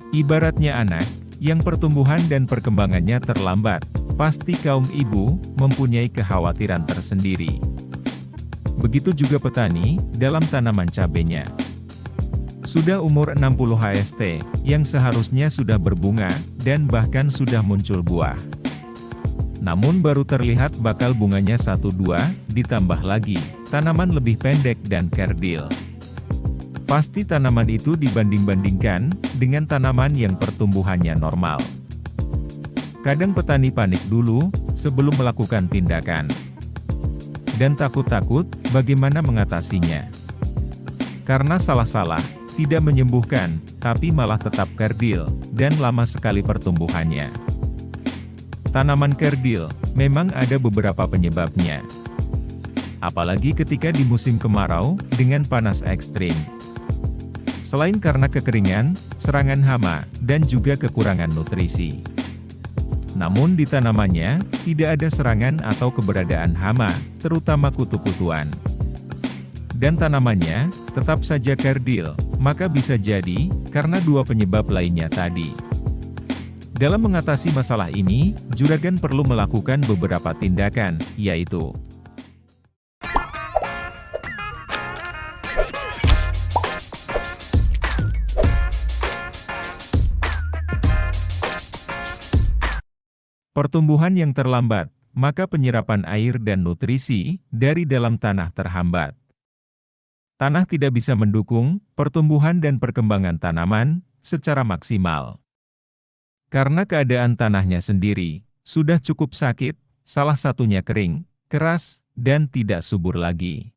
Ibaratnya anak, yang pertumbuhan dan perkembangannya terlambat, pasti kaum ibu mempunyai kekhawatiran tersendiri. Begitu juga petani dalam tanaman cabenya. Sudah umur 60 HST, yang seharusnya sudah berbunga, dan bahkan sudah muncul buah. Namun baru terlihat bakal bunganya 1-2, ditambah lagi, tanaman lebih pendek dan kerdil. Pasti tanaman itu dibanding-bandingkan dengan tanaman yang pertumbuhannya normal. Kadang petani panik dulu sebelum melakukan tindakan. Dan takut-takut bagaimana mengatasinya. Karena salah-salah, tidak menyembuhkan, tapi malah tetap kerdil, dan lama sekali pertumbuhannya. Tanaman kerdil, memang ada beberapa penyebabnya. Apalagi ketika di musim kemarau, dengan panas ekstrim. Selain karena kekeringan, serangan hama, dan juga kekurangan nutrisi. Namun di tanamannya, tidak ada serangan atau keberadaan hama, terutama kutu-kutuan. Dan tanamannya, tetap saja kerdil, maka bisa jadi, karena dua penyebab lainnya tadi. Dalam mengatasi masalah ini, juragan perlu melakukan beberapa tindakan, yaitu pertumbuhan yang terlambat, maka penyerapan air dan nutrisi dari dalam tanah terhambat. Tanah tidak bisa mendukung pertumbuhan dan perkembangan tanaman secara maksimal. Karena keadaan tanahnya sendiri sudah cukup sakit, salah satunya kering, keras, dan tidak subur lagi.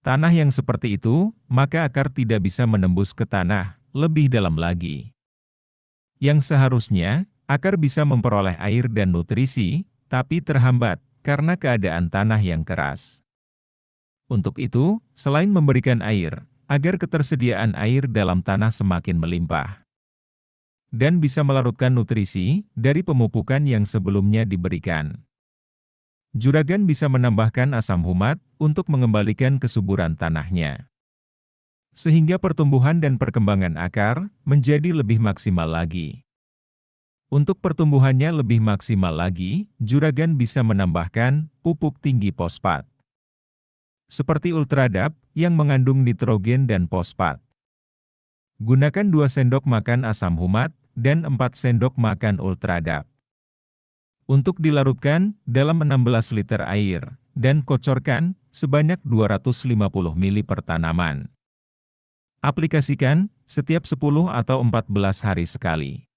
Tanah yang seperti itu, maka akar tidak bisa menembus ke tanah lebih dalam lagi. Yang seharusnya, akar bisa memperoleh air dan nutrisi, tapi terhambat karena keadaan tanah yang keras. Untuk itu, selain memberikan air, agar ketersediaan air dalam tanah semakin melimpah. Dan bisa melarutkan nutrisi dari pemupukan yang sebelumnya diberikan. Juragan bisa menambahkan asam humat untuk mengembalikan kesuburan tanahnya. Sehingga pertumbuhan dan perkembangan akar menjadi lebih maksimal lagi. Untuk pertumbuhannya lebih maksimal lagi, juragan bisa menambahkan pupuk tinggi fosfat. Seperti Ultradap yang mengandung nitrogen dan fosfat. Gunakan 2 sendok makan asam humat dan 4 sendok makan Ultradap. Untuk dilarutkan dalam 16 liter air, dan kocorkan sebanyak 250 ml per tanaman. Aplikasikan setiap 10 atau 14 hari sekali.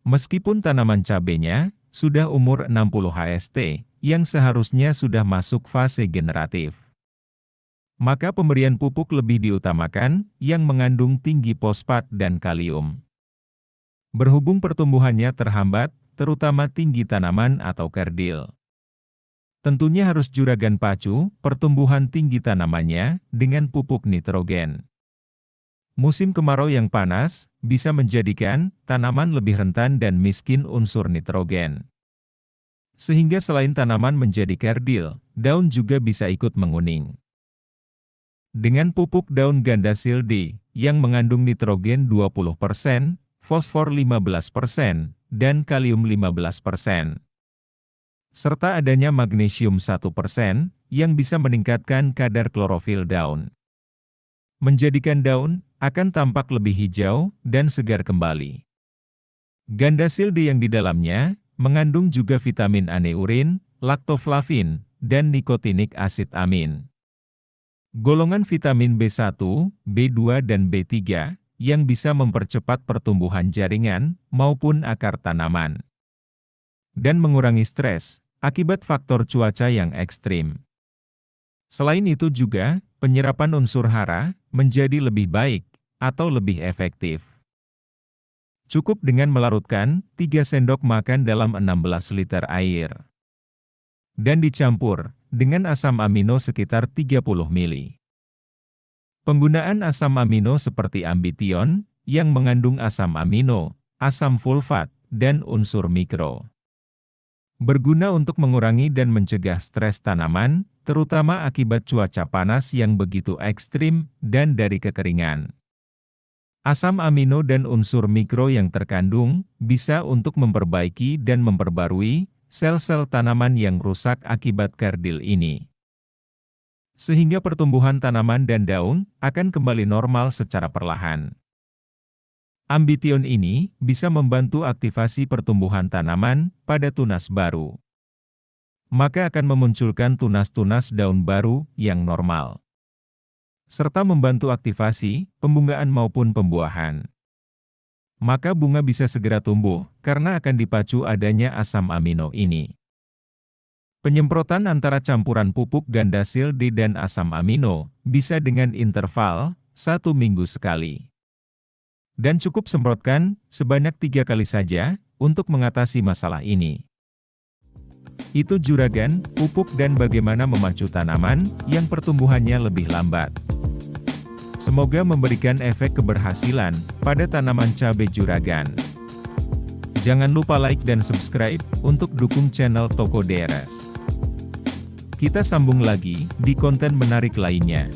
Meskipun tanaman cabenya sudah umur 60 HST, yang seharusnya sudah masuk fase generatif, maka pemberian pupuk lebih diutamakan yang mengandung tinggi fosfat dan kalium. Berhubung pertumbuhannya terhambat, terutama tinggi tanaman atau kerdil. Tentunya harus juragan pacu pertumbuhan tinggi tanamannya dengan pupuk nitrogen. Musim kemarau yang panas bisa menjadikan tanaman lebih rentan dan miskin unsur nitrogen. Sehingga selain tanaman menjadi kerdil, daun juga bisa ikut menguning. Dengan pupuk daun ganda sildi yang mengandung nitrogen 20%, fosfor 15%, dan kalium 15%. Serta adanya magnesium 1% yang bisa meningkatkan kadar klorofil daun. Menjadikan daun akan tampak lebih hijau dan segar kembali. Ganda sildi yang di dalamnya mengandung juga vitamin aneurin, laktoflavin, dan nikotinik asid amin. Golongan vitamin B1, B2 dan B3 yang bisa mempercepat pertumbuhan jaringan maupun akar tanaman. Dan mengurangi stres akibat faktor cuaca yang ekstrim. Selain itu juga, penyerapan unsur hara menjadi lebih baik atau lebih efektif. Cukup dengan melarutkan 3 sendok makan dalam 16 liter air. Dan dicampur dengan asam amino sekitar 30 ml. Penggunaan asam amino seperti ambition yang mengandung asam amino, asam fulfat, dan unsur mikro. Berguna untuk mengurangi dan mencegah stres tanaman, terutama akibat cuaca panas yang begitu ekstrim dan dari kekeringan. Asam amino dan unsur mikro yang terkandung bisa untuk memperbaiki dan memperbarui sel-sel tanaman yang rusak akibat kerdil ini. Sehingga pertumbuhan tanaman dan daun akan kembali normal secara perlahan. Ambition ini bisa membantu aktivasi pertumbuhan tanaman pada tunas baru. Maka akan memunculkan tunas-tunas daun baru yang normal. Serta membantu aktivasi pembungaan maupun pembuahan. Maka bunga bisa segera tumbuh karena akan dipacu adanya asam amino ini. Penyemprotan antara campuran pupuk ganda sildi dan asam amino bisa dengan interval 1 minggu sekali. Dan cukup semprotkan sebanyak 3 kali saja untuk mengatasi masalah ini. Itu juragan, pupuk dan bagaimana memacu tanaman yang pertumbuhannya lebih lambat. Semoga memberikan efek keberhasilan pada tanaman cabai juragan. Jangan lupa like dan subscribe untuk dukung channel Toko Deres. Kita sambung lagi di konten menarik lainnya.